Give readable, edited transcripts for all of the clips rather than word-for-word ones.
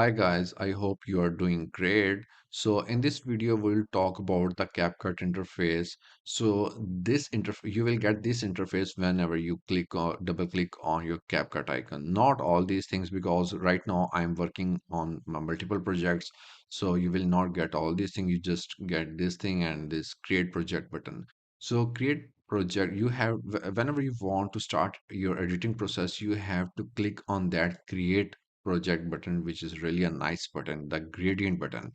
Hi guys, I hope you are doing great. So in this video, we'll talk about the CapCut interface. So this interface, you will get this interface whenever you click or double click on your CapCut icon. Not all these things because right now I'm working on multiple projects. So you will not get all these things. You just get this thing and this create project button. So create project, you have whenever you want to start your editing process, you have to click on that create project button, which is really a nice button, the gradient button,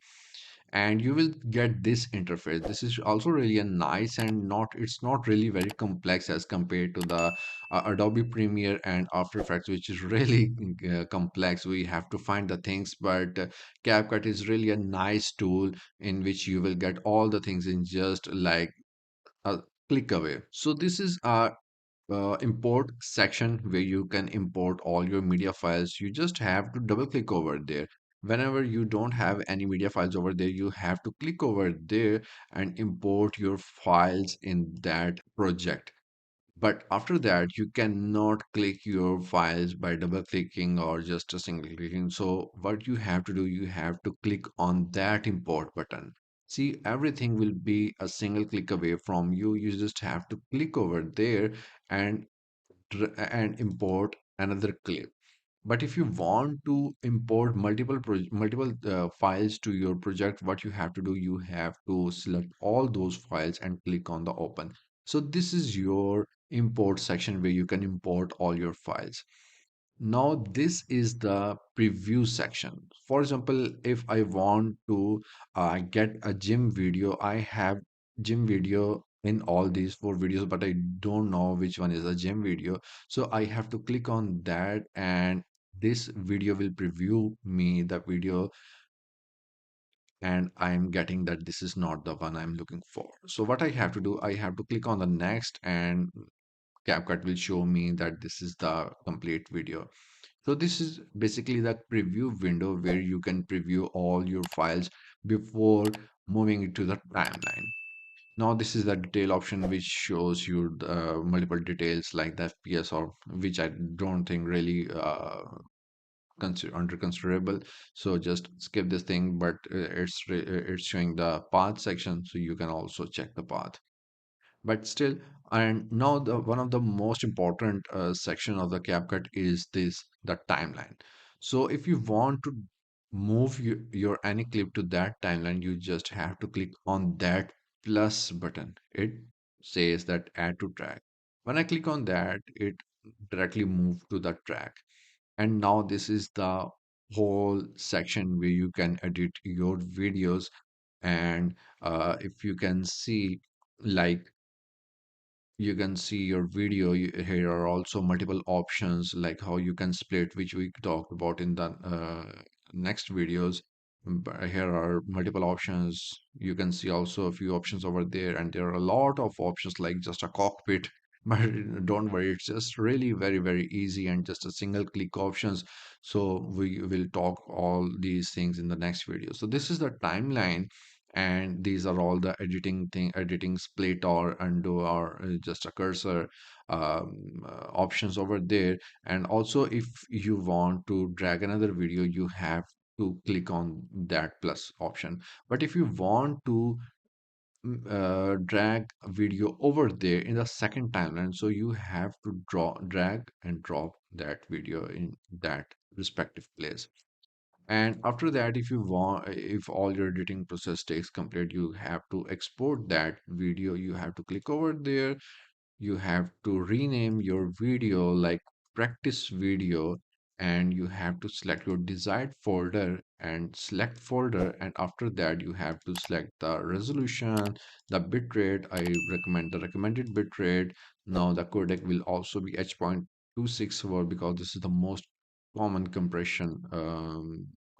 and you will get this interface. This is also really a nice and not it's not really very complex as compared to the Adobe Premiere and After Effects, which is really complex. We have to find the things, but CapCut is really a nice tool in which you will get all the things in just like a click away. So this is a import section where you can import all your media files. You just have to double click over there. Whenever you don't have any media files over there, you have to click over there and import your files in that project. But after that, you cannot click your files by double clicking or just a single clicking. So what you have to do, you have to click on that import button. See, everything will be a single click away from you. You just have to click over there and and import another clip. But if you want to import multiple files to your project, what you have to do, you have to select all those files and click on the open. So this is your import section where you can import all your files. Now this is the preview section. For example, if I want to get a gym video, I have gym video in all these four videos, but I don't know which one is a gym video. So I have to click on that, and this video will preview me the video, and I'm getting that this is not the one I'm looking for. So what I have to do, I have to click on the next, and CapCut will show me that this is the complete video. So this is basically the preview window where you can preview all your files before moving it to the timeline. Now this is the detail option which shows you the multiple details like the FPS, or which I don't think really under considerable. So just skip this thing, but it's showing the path section, so you can also check the path. But still, and now the one of the most important section of the CapCut is this the timeline. So if you want to move your any clip to that timeline, you just have to click on that plus button. It says that add to track. When I click on that, it directly move to the track. And now this is the whole section where you can edit your videos. And if you can see, like, you can see your video. Here are also multiple options like how you can split, which we talked about in the next videos. But here are multiple options. You can see also a few options over there, and there are a lot of options like just a cockpit. But don't worry, it's just really very easy and just a single click options. So we will talk all these things in the next video. So this is the timeline, and these are all the editing split or undo or just a cursor options over there. And also if you want to drag another video, you have to click on that plus option. But if you want to drag a video over there in the second timeline, so you have to drag and drop that video in that respective place. And after that, if you want, if all your editing process takes complete, you have to export that video. You have to click over there. You have to rename your video like practice video, and you have to select your desired folder and select folder. And after that, you have to select the resolution, the bitrate. I recommend the recommended bitrate. Now the codec will also be H.264 because this is the most common compression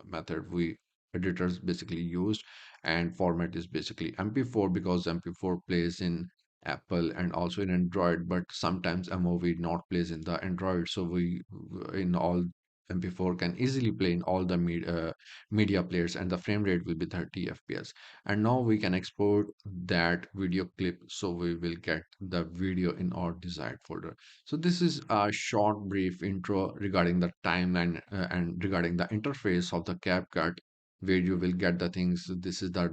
method we editors basically used. And format is basically MP4 because MP4 plays in Apple and also in Android, but sometimes MOV not plays in the Android. So we in all MP4 can easily play in all the media players, and the frame rate will be 30 fps. And now we can export that video clip, so we will get the video in our desired folder. So this is a short brief intro regarding the timeline and regarding the interface of the CapCut, where you will get the things. This is the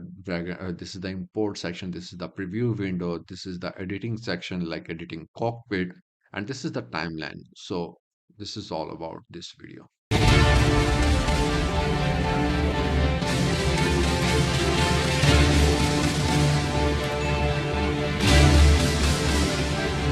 this is the import section, this is the preview window, this is the editing section like editing cockpit, and this is the timeline. So this is all about this video.